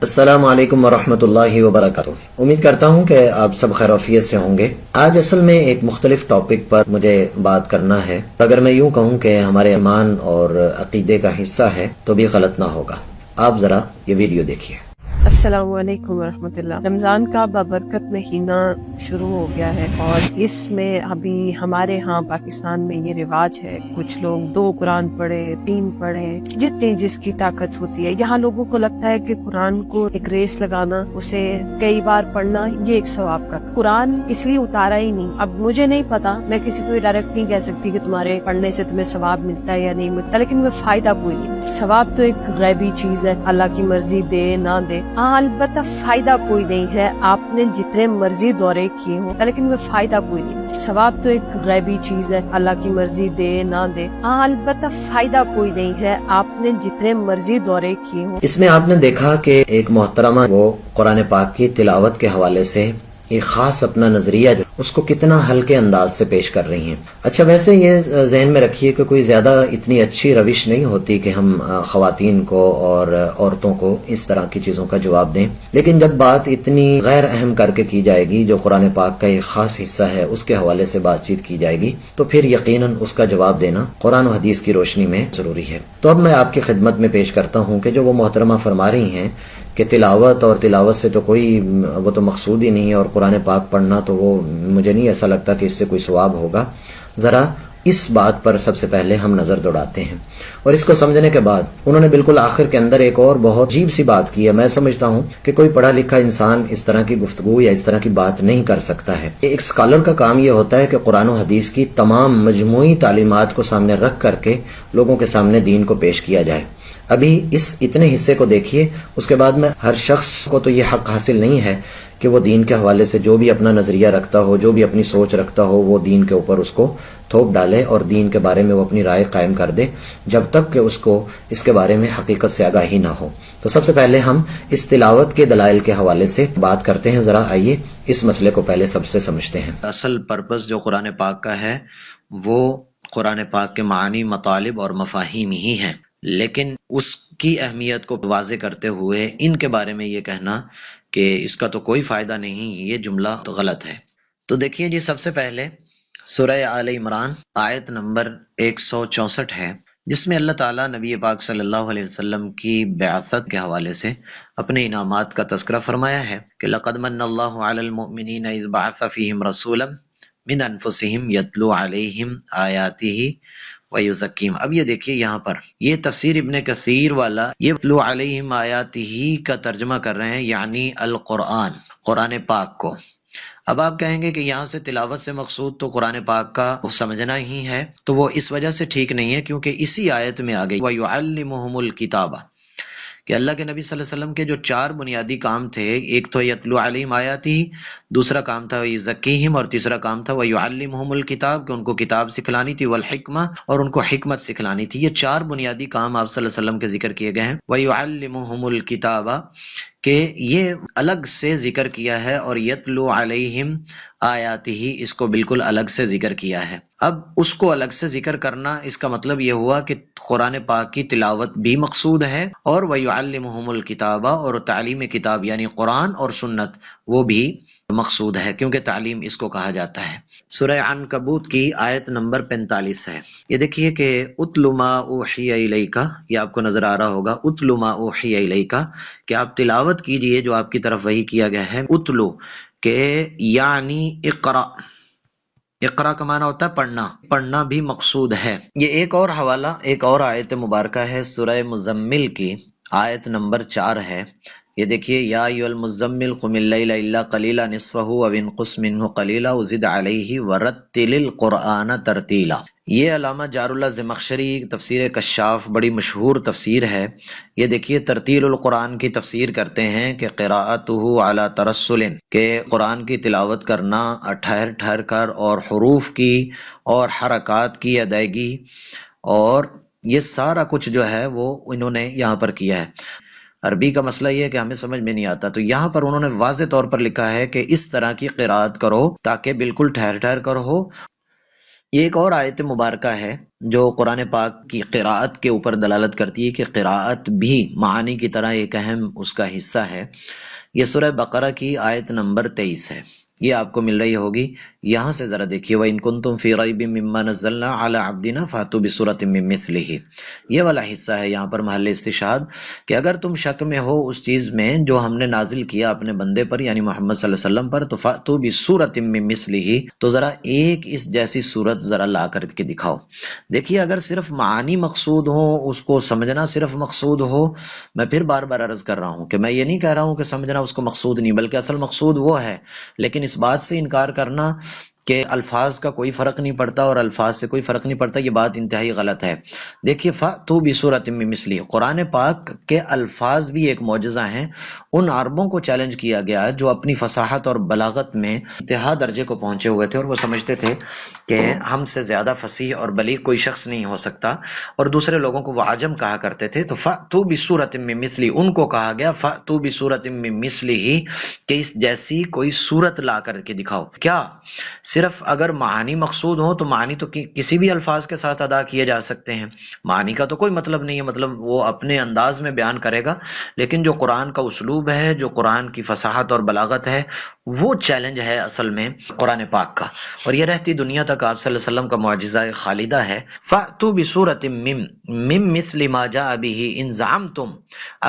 السلام علیکم ورحمۃ اللہ وبرکاتہ۔ امید کرتا ہوں کہ آپ سب خیر وعافیت سے ہوں گے۔ آج اصل میں ایک مختلف ٹاپک پر مجھے بات کرنا ہے، اگر میں یوں کہوں کہ ہمارے ایمان اور عقیدے کا حصہ ہے تو بھی غلط نہ ہوگا۔ آپ ذرا یہ ویڈیو دیکھیے۔ السلام علیکم ورحمۃ اللہ۔ رمضان کا بابرکت مہینہ شروع ہو گیا ہے اور اس میں ابھی ہمارے ہاں پاکستان میں یہ رواج ہے، کچھ لوگ 2 قرآن پڑھے، 3 پڑھے، جتنی جس کی طاقت ہوتی ہے۔ یہاں لوگوں کو لگتا ہے کہ قرآن کو ایک ریس لگانا، اسے کئی بار پڑھنا، یہ ایک ثواب کا۔ قرآن اس لیے اتارا ہی نہیں۔ اب مجھے نہیں پتا، میں کسی کو ڈائریکٹ نہیں کہہ سکتی کہ تمہارے پڑھنے سے تمہیں ثواب ملتا ہے یا نہیں ملتا، لیکن میں فائدہ کوئی نہیں۔ ثواب تو ایک غیبی چیز ہے، اللہ کی مرضی دے نہ دے، ہاں البتہ فائدہ کوئی نہیں ہے۔ آپ نے جتنے مرضی دورے کیے ہوں، لیکن میں فائدہ کوئی نہیں۔ ثواب تو ایک غیبی چیز ہے، اللہ کی مرضی دے نہ دے، ہاں البتہ فائدہ کوئی نہیں ہے۔ آپ نے جتنے مرضی دورے کیے ہوں۔ اس میں آپ نے دیکھا کہ ایک محترمہ وہ قرآن پاک کی تلاوت کے حوالے سے ایک خاص اپنا نظریہ جو اس کو کتنا ہلکے انداز سے پیش کر رہی ہیں۔ اچھا، ویسے یہ ذہن میں رکھیے کہ کوئی زیادہ اتنی اچھی روش نہیں ہوتی کہ ہم خواتین کو اور عورتوں کو اس طرح کی چیزوں کا جواب دیں، لیکن جب بات اتنی غیر اہم کر کے کی جائے گی، جو قرآن پاک کا ایک خاص حصہ ہے، اس کے حوالے سے بات چیت کی جائے گی، تو پھر یقیناً اس کا جواب دینا قرآن و حدیث کی روشنی میں ضروری ہے۔ تو اب میں آپ کی خدمت میں پیش کرتا ہوں کہ جو وہ محترمہ فرما رہی ہیں کہ تلاوت سے تو کوئی وہ تو مقصود ہی نہیں ہے، اور قرآن پاک پڑھنا تو وہ مجھے نہیں ایسا لگتا کہ اس سے کوئی ثواب ہوگا۔ ذرا اس بات پر سب سے پہلے ہم نظر دوڑاتے ہیں، اور اس کو سمجھنے کے بعد انہوں نے بالکل آخر کے اندر ایک اور بہت عجیب سی بات کی ہے۔ میں سمجھتا ہوں کہ کوئی پڑھا لکھا انسان اس طرح کی گفتگو یا اس طرح کی بات نہیں کر سکتا ہے۔ ایک اسکالر کا کام یہ ہوتا ہے کہ قرآن و حدیث کی تمام مجموعی تعلیمات کو سامنے رکھ کر کے لوگوں کے سامنے دین کو پیش کیا جائے۔ ابھی اس اتنے حصے کو دیکھیے، اس کے بعد میں ہر شخص کو تو یہ حق حاصل نہیں ہے کہ وہ دین کے حوالے سے جو بھی اپنا نظریہ رکھتا ہو، جو بھی اپنی سوچ رکھتا ہو، وہ دین کے اوپر اس کو تھوپ ڈالے اور دین کے بارے میں وہ اپنی رائے قائم کر دے، جب تک کہ اس کو اس کے بارے میں حقیقت سے آگاہی نہ ہو۔ تو سب سے پہلے ہم اس تلاوت کے دلائل کے حوالے سے بات کرتے ہیں۔ ذرا آئیے اس مسئلے کو پہلے سب سے سمجھتے ہیں۔ اصل پرپس جو قرآن پاک کا ہے وہ قرآن پاک کے معانی، مطالب اور مفاہیم ہی ہیں، لیکن اس کی اہمیت کو واضح کرتے ہوئے ان کے بارے میں یہ کہنا کہ اس کا تو کوئی فائدہ نہیں، یہ جملہ تو غلط ہے۔ تو دیکھیے جی، سب سے پہلے سورہ آل عمران آیت نمبر 164 ہے، جس میں اللہ تعالیٰ نبی پاک صلی اللہ علیہ وسلم کی بعثت کے حوالے سے اپنے انعامات کا تذکرہ فرمایا ہے کہ لَقَدْ مَنَّ اللَّهُ عَلَى الْمُؤْمِنِينَ إِذْ بَعَثَ فِيهِمْ رَسُولًا مِنْ أَنفُسِهِمْ يَتْلُو عَلَيْهِمْ آيَاتِهِ وَيُزَكِّيهِمْ۔ اب یہ دیکھیے یہاں پر یہ تفسیر ابن کثیر والا یہ یتلو علیہم آیاتہ کا ترجمہ کر رہے ہیں، یعنی القرآن، قرآن پاک کو۔ اب آپ کہیں گے کہ یہاں سے تلاوت سے مقصود تو قرآن پاک کا سمجھنا ہی ہے، تو وہ اس وجہ سے ٹھیک نہیں ہے کیونکہ اسی آیت میں آ گئی وَيُعَلِّمُهُمُ الْكِتَابَ، کہ اللہ کے نبی صلی اللہ علیہ وسلم کے جو 4 بنیادی کام تھے، ایک تو یتلو علیہم آیاتہ، دوسرا کام تھا یزکیہم، اور تیسرا کام تھا ویعلمہم الکتاب، کہ ان کو کتاب سکھلانی تھی، والحکمہ، اور ان کو حکمت سکھلانی تھی۔ یہ 4 بنیادی کام آپ صلی اللہ علیہ وسلم کے ذکر کیے گئے ہیں۔ ویعلمہم الکتاب کہ یہ الگ سے ذکر کیا ہے، اور یتلو علیہم آیاتہ اس کو بالکل الگ سے ذکر کیا ہے۔ اب اس کو الگ سے ذکر کرنا، اس کا مطلب یہ ہوا کہ قرآن پاک کی تلاوت بھی مقصود ہے، اور وَيُعَلِّمُهُمُ الْكِتَابَ، اور تعلیم کتاب یعنی قرآن اور سنت وہ بھی مقصود ہے، کیونکہ تعلیم اس کو کہا جاتا ہے۔ سورہ عنکبوت کی آیت نمبر 45 ہے۔ یہ دیکھیے کہ اُتْلُ مَا أُوحِيَ إِلَيْكَ، یہ آپ کو نظر آ رہا ہوگا، اُتْلُ مَا أُوحِيَ إِلَيْكَ، کہ آپ تلاوت کیجئے جو آپ کی طرف وحی کیا گیا ہے۔ اُتْلُ کہ یعنی اقرأ، اقرا کا معنی ہوتا ہے پڑھنا، پڑھنا بھی مقصود ہے۔ یہ ایک اور حوالہ، ایک اور آیت مبارکہ ہے، سورہ مزمل کی آیت نمبر 4 ہے۔ یہ دیکھیے یا ایھا المزمل قم اللیل الا قلیلا نصفہ او انقص منہ قلیلا وزد علیہ ورتل القرآن ترتیلا۔ یہ علامہ جار اللہ زمخشری تفسیر کشاف بڑی مشہور تفسیر ہے۔ یہ دیکھیے ترتیل القرآن کی تفسیر کرتے ہیں کہ قراءتہ علی ترسل، کہ قرآن کی تلاوت کرنا ٹھہر ٹھہر کر، اور حروف کی اور حرکات کی ادائیگی، اور یہ سارا کچھ جو ہے وہ انہوں نے یہاں پر کیا ہے۔ عربی کا مسئلہ یہ ہے کہ ہمیں سمجھ میں نہیں آتا، تو یہاں پر انہوں نے واضح طور پر لکھا ہے کہ اس طرح کی قراءت کرو تاکہ بالکل ٹھہر ٹھہر کر ہو، یہ ایک اور آیت مبارکہ ہے جو قرآن پاک کی قراءت کے اوپر دلالت کرتی ہے کہ قراءت بھی معانی کی طرح ایک اہم اس کا حصہ ہے۔ یہ سورہ بقرہ کی آیت نمبر 23 ہے، یہ آپ کو مل رہی ہوگی۔ یہاں سے ذرا دیکھیے وَإِن كُنتُمْ فِي رَيْبٍ مِّمَّا نَزَّلْنَا عَلَىٰ عَبْدِنَا فَأْتُوا بِسُورَةٍ مِّن مِّثْلِهِ، یہ والا حصہ ہے یہاں پر محل استشہاد کہ اگر تم شک میں ہو اس چیز میں جو ہم نے نازل کیا اپنے بندے پر یعنی محمد صلی اللہ علیہ وسلم پر، تو فَأْتُوا بِسُورَةٍ مِّن مِّثْلِهِ، تو ذرا ایک اس جیسی صورت ذرا لا کر کے دکھاؤ۔ دیکھیے اگر صرف معانی مقصود ہوں، اس کو سمجھنا صرف مقصود ہو، میں پھر بار بار عرض کر رہا ہوں کہ میں یہ نہیں کہہ رہا ہوں کہ سمجھنا اس کو مقصود نہیں، بلکہ اصل مقصود وہ ہے، لیکن اس بات سے انکار کرنا کہ الفاظ کا کوئی فرق نہیں پڑتا اور الفاظ سے کوئی فرق نہیں پڑتا، یہ بات انتہائی غلط ہے۔ دیکھیے فَأْتُوا بِسُورَةٍ مِّن مِّثْلِهِ، قرآن پاک کے الفاظ بھی ایک معجزہ ہیں۔ ان عربوں کو چیلنج کیا گیا جو اپنی فصاحت اور بلاغت میں انتہا درجے کو پہنچے ہوئے تھے، اور وہ سمجھتے تھے کہ ہم سے زیادہ فصیح اور بلیغ کوئی شخص نہیں ہو سکتا، اور دوسرے لوگوں کو وہ عجم کہا کرتے تھے۔ تو فَأْتُوا بِسُورَةٍ مِّن مِّثْلِهِ، ان کو کہا گیا فَأْتُوا بِسُورَةٍ مِّن مِّثْلِهِ کہ اس جیسی کوئی صورت لا کر کے دکھاؤ۔ کیا صرف اگر معنی مقصود ہو تو معنی تو کسی بھی الفاظ کے ساتھ ادا کیے جا سکتے ہیں، معنی کا تو کوئی مطلب نہیں ہے، مطلب وہ اپنے انداز میں بیان کرے گا، لیکن جو قرآن کا اسلوب ہے، جو قرآن کی فصاحت اور بلاغت ہے، وہ چیلنج ہے اصل میں قرآن پاک کا، اور یہ رہتی دنیا تک آپ صلی اللہ علیہ وسلم کا معجزہ خالدہ ہے۔ فَأْتُوا بِسُورَةٍ مِّن مِّثْلِ مَا جَاءَ بِهِ إِن زَعَمْتُمْ،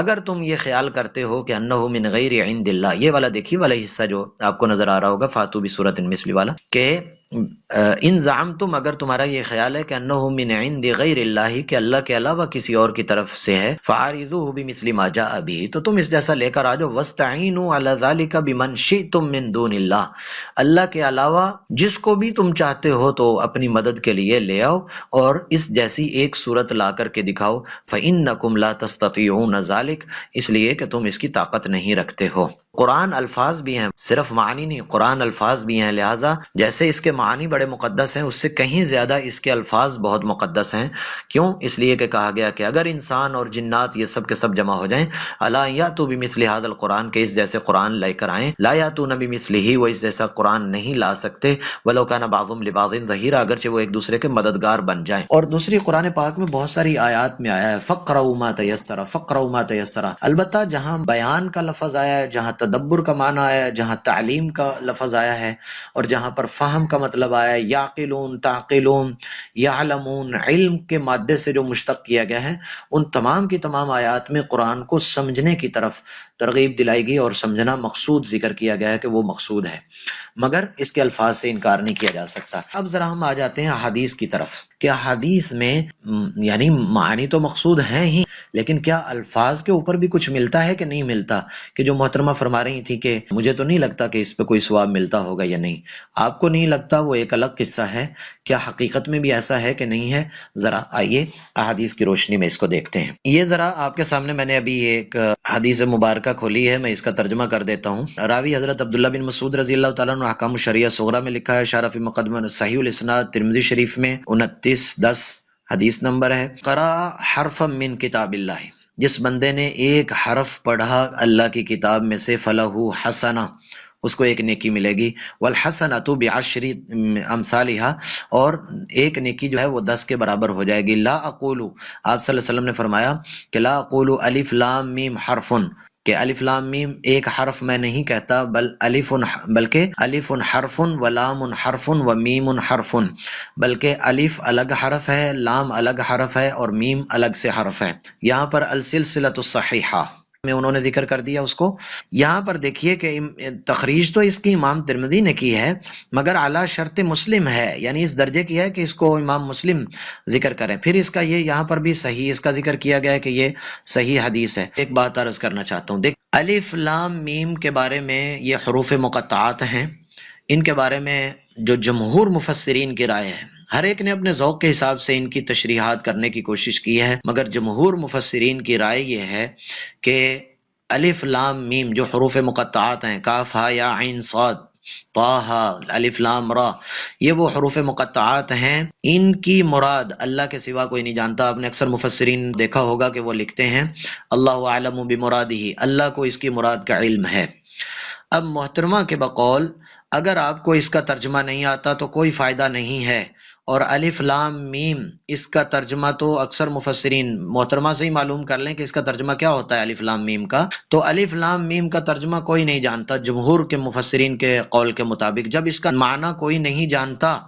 اگر تم یہ خیال کرتے ہو کہ انہ من غیر عند اللہ، یہ والا دیکھیے والا حصہ جو آپ کو نظر آ رہا ہوگا فَأْتُوا بِسُورَةٍ مِّثْلِ والا، کہ ان زعمتم، اگر تمہارا یہ خیال ہے کہ انہ من عند غیر اللہ، کہ اللہ کے علاوہ کسی اور کی طرف سے ہے، فعارضوه بمثل ما جاء به، تو تم اس جیسا لے کر آ جاؤ، واستعینوا علی ذلک بمن شئتم من دون اللہ، اللہ کے علاوہ جس کو بھی تم چاہتے ہو تو اپنی مدد کے لیے لے آؤ اور اس جیسی ایک صورت لا کر کے دکھاؤ، فانکم لا تستطیعون ذلک، اس لیے کہ تم اس کی طاقت نہیں رکھتے ہو۔ قرآن الفاظ بھی ہیں، صرف معنی نہیں، قرآن الفاظ بھی ہیں، لہٰذا جیسے اس کے معنی بڑے مقدس ہیں، اس سے کہیں زیادہ اس کے الفاظ بہت مقدس ہیں۔ کیوں؟ اس لیے کہ کہا گیا کہ اگر انسان اور جنات یہ سب کے سب جمع ہو جائیں، الا یاتوا بمثل ھذا القرآن، کہ اس جیسے قرآن لے کر آئیں، لا یاتون بمثلہ، وہ اس جیسا قرآن نہیں لا سکتے، ولو کان بعضهم لبعض ظہیرا، اگرچہ وہ ایک دوسرے کے مددگار بن جائیں۔ اور دوسری قرآن پاک میں بہت ساری آیات میں آیا ہے فقرؤوا ما تیسر، فقرؤوا ما تیسر، البتہ جہاں بیان کا لفظ آیا ہے، جہاں تدبر کا معنی آیا ہے، جہاں تعلیم کا لفظ آیا ہے، اور جہاں پر فہم کا مطلب آیا ہے، یعقلون، تعقلون، یعلمون، علم کے مادے سے جو مشتق کیا گیا ہے، ان تمام کی تمام آیات میں قرآن کو سمجھنے کی طرف ترغیب دلائی گئی اور سمجھنا مقصود ذکر کیا گیا ہے کہ وہ مقصود ہے، مگر اس کے الفاظ سے انکار نہیں کیا جا سکتا۔ اب ذرا ہم آ جاتے ہیں احادیث کی طرف کہ احادیث میں یعنی معنی تو مقصود ہیں ہی، لیکن کیا الفاظ کے اوپر بھی کچھ ملتا ہے کہ نہیں ملتا؟ کہ جو محترمہ فرما رہی تھی کہ مجھے تو نہیں لگتا کہ اس پہ کوئی ثواب ملتا ہوگا یا نہیں، آپ کو نہیں لگتا وہ ایک الگ قصہ ہے، کیا حقیقت میں بھی ایسا ہے کہ نہیں ہے؟ ذرا آئیے احادیث کی روشنی میں اس کو دیکھتے ہیں۔ یہ ذرا آپ کے سامنے میں نے ابھی ایک حدیث مبارکہ کھولی ہے، میں اس کا ترجمہ کر دیتا ہوں۔ راوی حضرت عبداللہ بن مسعود رضی اللہ تعالیٰ عنہ، احکام الشریعہ صغریٰ میں لکھا ہے، شارح فی مقدمہ صحیح الاسناد ترمذی شریف میں 2910 حدیث نمبر ہے، قرأ حرفا من کتاب اللہ، جس بندے نے ایک حرف پڑھا اللہ کی کتاب میں سے، فلہ حسنہ، اس کو ایک نیکی ملے گی، والحسنۃ بعشر امثالها، اور ایک نیکی جو ہے وہ 10 کے برابر ہو جائے گی۔ لا اقول، آپ صلی اللہ علیہ وسلم نے فرمایا کہ لا اقول الف لام میم حرف، کہ الف لام میم ایک حرف میں نہیں کہتا، بلکہ الف حرف و لام حرف و میم حرف، بلکہ الف الگ حرف ہے، لام الگ حرف ہے، اور میم الگ سے حرف ہے۔ یہاں پر السلسلۃ الصحیحہ میں انہوں نے ذکر کر دیا اس کو۔ یہاں پر دیکھیے کہ تخریج تو اس کی امام ترمذی نے کی ہے، مگر اعلیٰ شرط مسلم ہے، یعنی اس درجے کی ہے کہ اس کو امام مسلم ذکر کریں۔ پھر اس کا یہ یہاں پر بھی صحیح اس کا ذکر کیا گیا ہے کہ یہ صحیح حدیث ہے۔ ایک بات عرض کرنا چاہتا ہوں، دیکھ الف لام میم کے بارے میں یہ حروف مقطعات ہیں، ان کے بارے میں جو جمہور مفسرین کی رائے ہے، ہر ایک نے اپنے ذوق کے حساب سے ان کی تشریحات کرنے کی کوشش کی ہے، مگر جمہور مفسرین کی رائے یہ ہے کہ الف لام میم جو حروف مقطعات ہیں، کاف ہا یا عین صاد طہ الف لام را، یہ وہ حروف مقطعات ہیں، ان کی مراد اللہ کے سوا کوئی نہیں جانتا۔ آپ نے اکثر مفسرین دیکھا ہوگا کہ وہ لکھتے ہیں اللہ اعلم بمرادہ، اللہ کو اس کی مراد کا علم ہے۔ اب محترمہ کے بقول اگر آپ کو اس کا ترجمہ نہیں آتا تو کوئی فائدہ نہیں ہے، اور الف لام میم اس کا ترجمہ تو اکثر مفسرین محترمہ سے ہی معلوم کر لیں کہ اس کا ترجمہ کیا ہوتا ہے الف لام میم کا. تو الف لام میم کا ترجمہ کوئی نہیں جانتا جمہور کے مفسرین کے قول کے مطابق. جب اس کا معنی کوئی نہیں جانتا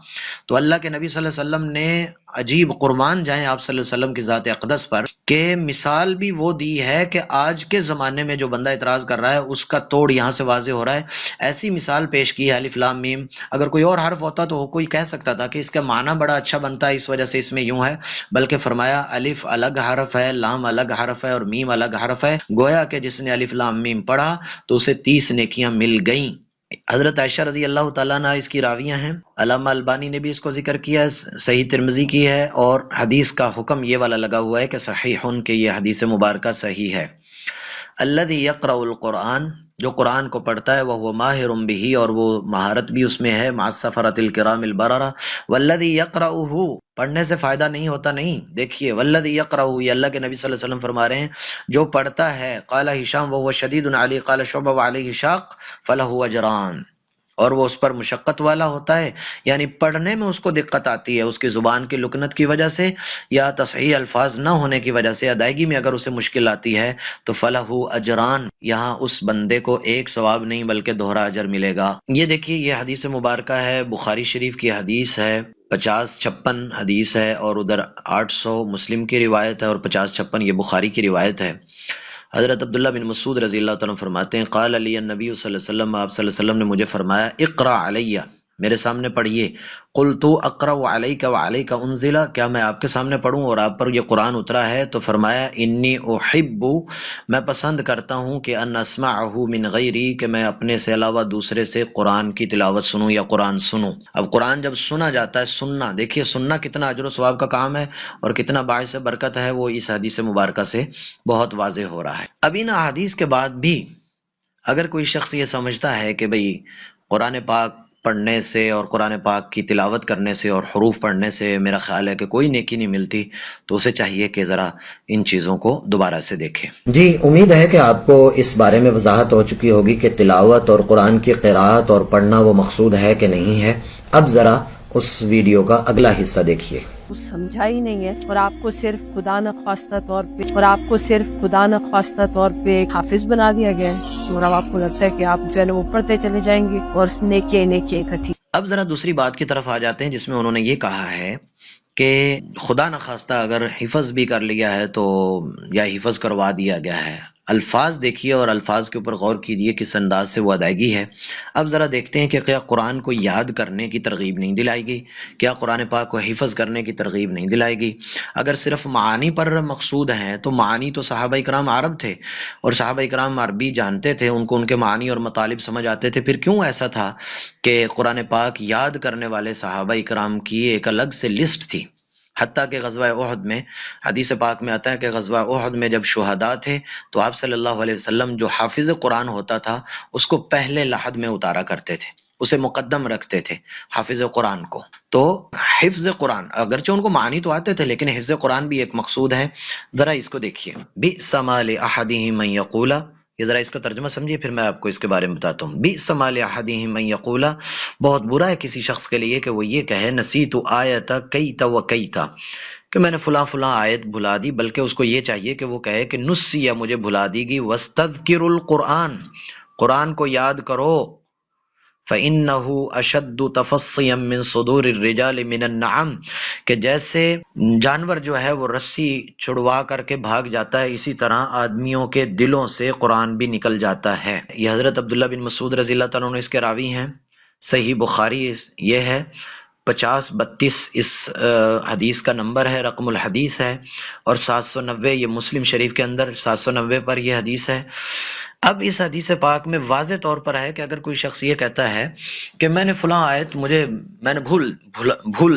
تو اللہ کے نبی صلی اللہ علیہ وسلم نے عجیب قربان جائیں آپ صلی اللہ علیہ وسلم کی ذات اقدس پر کہ مثال بھی وہ دی ہے کہ آج کے زمانے میں جو بندہ اعتراض کر رہا ہے اس کا توڑ یہاں سے واضح ہو رہا ہے. ایسی مثال پیش کی ہے الف لام میم. اگر کوئی اور حرف ہوتا تو کوئی کہہ سکتا تھا کہ اس کا معنی بڑا اچھا بنتا ہے اس وجہ سے اس میں یوں ہے، بلکہ فرمایا الف الگ حرف ہے، لام الگ حرف ہے اور میم الگ حرف ہے. گویا کہ جس نے الف لام میم پڑھا تو اسے 30 نیکیاں مل گئیں. حضرت عائشہ رضی اللہ تعالیٰ عنہ اس کی راویہ ہیں. علامہ البانی نے بھی اس کو ذکر کیا ہے، صحیح ترمذی کی ہے، اور حدیث کا حکم یہ والا لگا ہوا ہے کہ صحیحن کہ یہ حدیث مبارکہ صحیح ہے. الذی یقرأ القرآن، جو قرآن کو پڑھتا ہے، وہ ماہر بہ، اور وہ مہارت بھی اس میں ہے، مع السفرۃ الکرام البررہ. والذی یقرأہ، پڑھنے سے فائدہ نہیں ہوتا نہیں. دیکھیے والذی یقرأہ، یہ اللہ کے نبی صلی اللہ علیہ وسلم فرما رہے ہیں جو پڑھتا ہے. قال ہشام وهو شدید علی، قال شعبہ وعلیہ شاق فلہ اجران، اور وہ اس پر مشقت والا ہوتا ہے، یعنی پڑھنے میں اس کو دقت آتی ہے اس کی زبان کی لکنت کی وجہ سے یا تصحیح الفاظ نہ ہونے کی وجہ سے، ادائیگی میں اگر اسے مشکل آتی ہے تو فلہ اجران، یہاں اس بندے کو ایک ثواب نہیں بلکہ دوہرا اجر ملے گا. یہ دیکھیے یہ حدیث مبارکہ ہے، بخاری شریف کی حدیث ہے، 50-56 حدیث ہے، اور ادھر 800 مسلم کی روایت ہے اور 50-56 یہ بخاری کی روایت ہے. حضرت عبداللہ بن مسعود رضی اللہ تعالیٰ فرماتے ہیں قال علی النبی صلی اللہ علیہ وسلم، آپ صلی اللہ علیہ وسلم نے مجھے فرمایا اقرا علیہ، میرے سامنے پڑھیے. قلت اقرا علیک وعلیک انزل، کیا میں آپ کے سامنے پڑھوں اور آپ پر یہ قرآن اترا ہے؟ تو فرمایا انی احب، میں پسند کرتا ہوں کہ ان اسمعہ من غیری، کہ میں اپنے سے علاوہ دوسرے سے قرآن کی تلاوت سنوں یا قرآن سنوں. اب قرآن جب سنا جاتا ہے، سننا دیکھیے سننا کتنا اجر و ثواب کا کام ہے اور کتنا باعث برکت ہے، وہ اس حدیث مبارکہ سے بہت واضح ہو رہا ہے. اب ان احادیث کے بعد بھی اگر کوئی شخص یہ سمجھتا ہے کہ بھئی قرآن پاک پڑھنے سے اور قرآن پاک کی تلاوت کرنے سے اور حروف پڑھنے سے میرا خیال ہے کہ کوئی نیکی نہیں ملتی، تو اسے چاہیے کہ ذرا ان چیزوں کو دوبارہ سے دیکھے. جی امید ہے کہ آپ کو اس بارے میں وضاحت ہو چکی ہوگی کہ تلاوت اور قرآن کی قراءت اور پڑھنا وہ مقصود ہے کہ نہیں ہے. اب ذرا اس ویڈیو کا اگلا حصہ دیکھیے. کچھ سمجھا ہی نہیں ہے اور آپ کو صرف خدا نخواستہ طور پہ ایک حافظ بنا دیا گیا ہے، اور اب آپ کو لگتا ہے کہ آپ جو ہے نا وہ پڑھتے چلے جائیں گے اور نیکیاں اکٹھی. اب ذرا دوسری بات کی طرف آ جاتے ہیں جس میں انہوں نے یہ کہا ہے کہ خدا نخواستہ اگر حفظ بھی کر لیا ہے تو یا حفظ کروا دیا گیا ہے. الفاظ دیکھیے اور الفاظ کے اوپر غور کیجیے کس انداز سے وہ ادائیگی ہے. اب ذرا دیکھتے ہیں کہ کیا قرآن کو یاد کرنے کی ترغیب نہیں دلائی گئی، کیا قرآن پاک کو حفظ کرنے کی ترغیب نہیں دلائی گئی. اگر صرف معانی پر مقصود ہیں تو معانی تو صحابہ کرام عرب تھے اور صحابہ کرام عربی جانتے تھے، ان کو ان کے معانی اور مطالب سمجھ آتے تھے. پھر کیوں ایسا تھا کہ قرآن پاک یاد کرنے والے صحابہ کرام کی ایک الگ سے لسٹ تھی؟ حتیٰ کہ غزوہ احد میں حدیث پاک میں آتا ہے کہ غزوہ احد میں جب شہداء تھے تو آپ صلی اللہ علیہ وسلم جو حافظ قرآن ہوتا تھا اس کو پہلے لحد میں اتارا کرتے تھے، اسے مقدم رکھتے تھے حافظ قرآن کو. تو حفظ قرآن اگرچہ ان کو معنی تو آتے تھے لیکن حفظ قرآن بھی ایک مقصود ہے. ذرا اس کو دیکھیے. بئس ما لأحدهم من یقول، یہ ذرا اس کا ترجمہ سمجھیے پھر میں آپ کو اس کے بارے میں بتاتا ہوں. بئس ما لأحدهم من یقول، بہت برا ہے کسی شخص کے لیے کہ وہ یہ کہے نسیت آیت کیت و کیت، کہ میں نے فلاں فلاں آیت بھلا دی، بلکہ اس کو یہ چاہیے کہ وہ کہے کہ نسی، مجھے بھلا دی گئی، واستذکر القرآن، قرآن کو یاد کرو. فَإِنَّهُ أَشَدُّ تَفَصِّيًا مِّن صُدُورِ الرِّجَالِ مِنَ النَّعَمِ، کہ جیسے جانور جو ہے وہ رسی چھڑوا کر کے بھاگ جاتا ہے، اسی طرح آدمیوں کے دلوں سے قرآن بھی نکل جاتا ہے. یہ حضرت عبداللہ بن مسعود رضی اللہ تعالیٰ عنہ اس کے راوی ہیں. صحیح بخاری یہ ہے، 50-32 اس حدیث کا نمبر ہے، رقم الحدیث ہے، اور 790 یہ مسلم شریف کے اندر 790 پر یہ حدیث ہے. اب اس حدیث پاک میں واضح طور پر ہے کہ اگر کوئی شخص یہ کہتا ہے کہ میں نے فلاں آیت میں نے بھول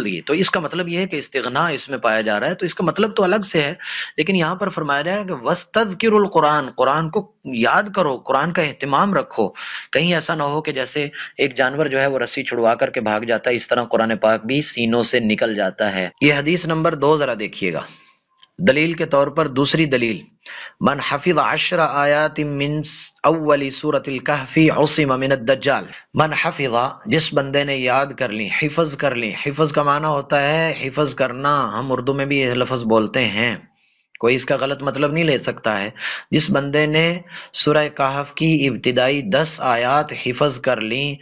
لی، تو اس کا مطلب یہ ہے کہ استغناء اس میں پایا جا رہا ہے. تو اس کا مطلب تو الگ سے ہے، لیکن یہاں پر فرمایا جائے کہ وَاسْتَذْكِرُ الْقُرْآن، قرآن کو یاد کرو، قرآن کا اہتمام رکھو. کہیں ایسا نہ ہو کہ جیسے ایک جانور جو ہے وہ رسی چھڑوا کر کے بھاگ جاتا ہے، اس طرح قرآن پاک بھی سینوں سے نکل جاتا ہے. یہ حدیث نمبر 2 ذرا دیکھیے گا. دلیل کے طور پر دوسری دلیل، من حفظ 10 آیات من اول سورۃ الکہف عصم من الدجال، من حفظ، جس بندے نے یاد کر لی، حفظ کر لی، حفظ کا معنی ہوتا ہے حفظ کرنا، ہم اردو میں بھی یہ لفظ بولتے ہیں، کوئی اس کا غلط مطلب نہیں لے سکتا ہے، جس بندے نے سورہ کہف کی ابتدائی 10 آیات حفظ کر لیں،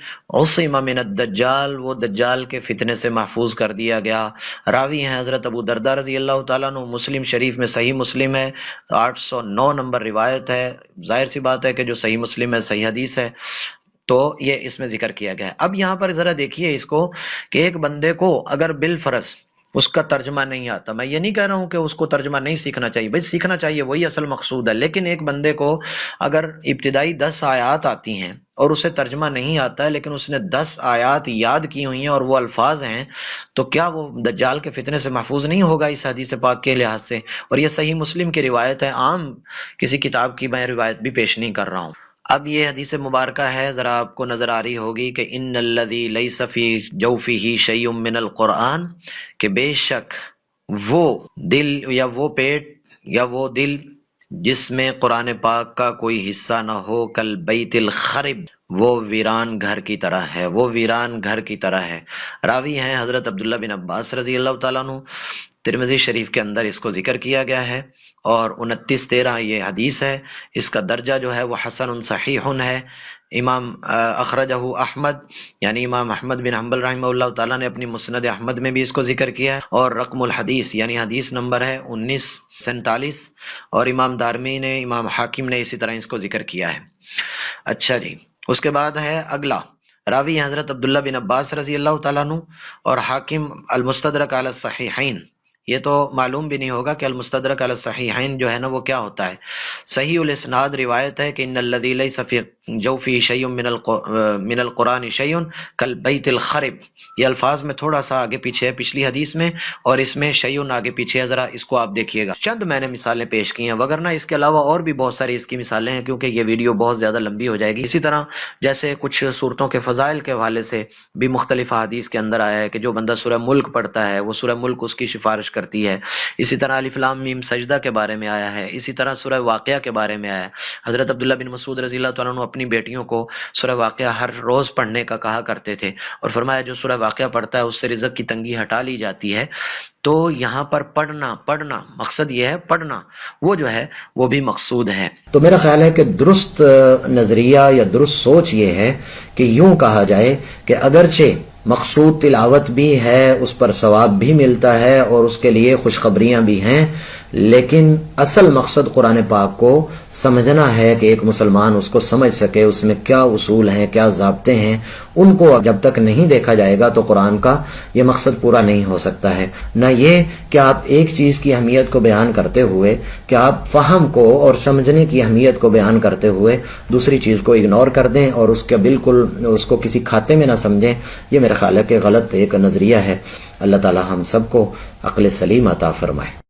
عصم من الدجال، وہ دجال کے فتنے سے محفوظ کر دیا گیا۔ راوی ہیں حضرت ابو درداء رضی اللہ تعالیٰ عنہ، مسلم شریف میں صحیح مسلم ہے 809 نمبر روایت ہے، ظاہر سی بات ہے کہ جو صحیح مسلم ہے صحیح حدیث ہے، تو یہ اس میں ذکر کیا گیا ہے۔ اب یہاں پر ذرا دیکھیے اس کو کہ ایک بندے کو اگر بالفرض اس کا ترجمہ نہیں آتا، میں یہ نہیں کہہ رہا ہوں کہ اس کو ترجمہ نہیں سیکھنا چاہیے، بھائی سیکھنا چاہیے، وہی اصل مقصود ہے، لیکن ایک بندے کو اگر ابتدائی 10 آیات آتی ہیں اور اسے ترجمہ نہیں آتا ہے لیکن اس نے 10 آیات یاد کی ہوئی ہیں اور وہ الفاظ ہیں، تو کیا وہ دجال کے فتنے سے محفوظ نہیں ہوگا اس حدیث پاک کے لحاظ سے؟ اور یہ صحیح مسلم کی روایت ہے، عام کسی کتاب کی میں روایت بھی پیش نہیں کر رہا ہوں۔ اب یہ حدیث مبارکہ ہے، ذرا آپ کو نظر آ رہی ہوگی کہ ان الذی لیس فی جوفہ شیء من القرآن، کہ بے شک وہ دل یا وہ پیٹ یا وہ دل جس میں قرآن پاک کا کوئی حصہ نہ ہو، کل بیت الخرب، وہ ویران گھر کی طرح ہے، وہ ویران گھر کی طرح ہے۔ راوی ہیں حضرت عبداللہ بن عباس رضی اللہ تعالیٰ عنہ، ترمذی شریف کے اندر اس کو ذکر کیا گیا ہے، اور 29-13 یہ حدیث ہے، اس کا درجہ جو ہے وہ حسن صحیح ہے۔ امام اخرجہ احمد، یعنی امام احمد بن حنبل رحمہ اللہ تعالیٰ نے اپنی مسند احمد میں بھی اس کو ذکر کیا ہے، اور رقم الحدیث یعنی حدیث نمبر ہے 1947، اور امام دارمی نے، امام حاکم نے اسی طرح اس کو ذکر کیا ہے۔ اچھا جی، اس کے بعد ہے اگلا راوی حضرت عبداللہ بن عباس رضی اللہ تعالیٰ عنہ، اور حاکم المستدرک علی الصحیحین، یہ تو معلوم بھی نہیں ہوگا کہ المستدرک علی الصحیحین جو ہے نا وہ کیا ہوتا ہے۔ صحیح الاسناد روایت ہے کہ ان الذی لیس فی جوفہ شیء من القرآن شیء کالبیت الخرب، یہ الفاظ میں تھوڑا سا آگے پیچھے ہے پچھلی حدیث میں، اور اس میں شیء آگے پیچھے ہے، ذرا اس کو آپ دیکھیے گا۔ چند میں نے مثالیں پیش کی ہیں، وگرنہ اس کے علاوہ اور بھی بہت ساری اس کی مثالیں ہیں، کیونکہ یہ ویڈیو بہت زیادہ لمبی ہو جائے گی۔ اسی طرح جیسے کچھ صورتوں کے فضائل کے حوالے سے بھی مختلف حدیث کے اندر آیا ہے کہ جو بندہ سورہ ملک پڑھتا ہے وہ سورہ ملک اس کی سفارش کرتی ہے۔ اسی طرح الف لام میم سجدہ کے بارے میں آیا ہے، اسی طرح سورہ واقعہ کے بارے میں آیا ہے۔ حضرت عبداللہ بن مسعود رضی اللہ تعالیٰ عنہ اپنی بیٹیوں کو سورہ واقعہ ہر روز پڑھنے کا کہا کرتے تھے، اور فرمایا جو سورہ واقعہ پڑھتا ہے اس سے رزق کی تنگی ہٹا لی جاتی ہے۔ تو یہاں پر پڑھنا مقصد یہ ہے، پڑھنا وہ جو ہے وہ بھی مقصود ہے۔ تو میرا خیال ہے کہ درست نظریہ یا درست سوچ یہ ہے کہ یوں کہا جائے کہ اگرچہ مقصود تلاوت بھی ہے، اس پر ثواب بھی ملتا ہے اور اس کے لیے خوشخبریاں بھی ہیں، لیکن اصل مقصد قرآن پاک کو سمجھنا ہے کہ ایک مسلمان اس کو سمجھ سکے، اس میں کیا اصول ہیں، کیا ضابطے ہیں، ان کو جب تک نہیں دیکھا جائے گا تو قرآن کا یہ مقصد پورا نہیں ہو سکتا ہے۔ نہ یہ کہ آپ ایک چیز کی اہمیت کو بیان کرتے ہوئے کہ آپ فہم کو اور سمجھنے کی اہمیت کو بیان کرتے ہوئے دوسری چیز کو اگنور کر دیں اور اس کے بالکل اس کو کسی کھاتے میں نہ سمجھیں، یہ میرے خیال ہے کہ غلط ایک نظریہ ہے۔ اللہ تعالی ہم سب کو عقل سلیم عطا فرمائے۔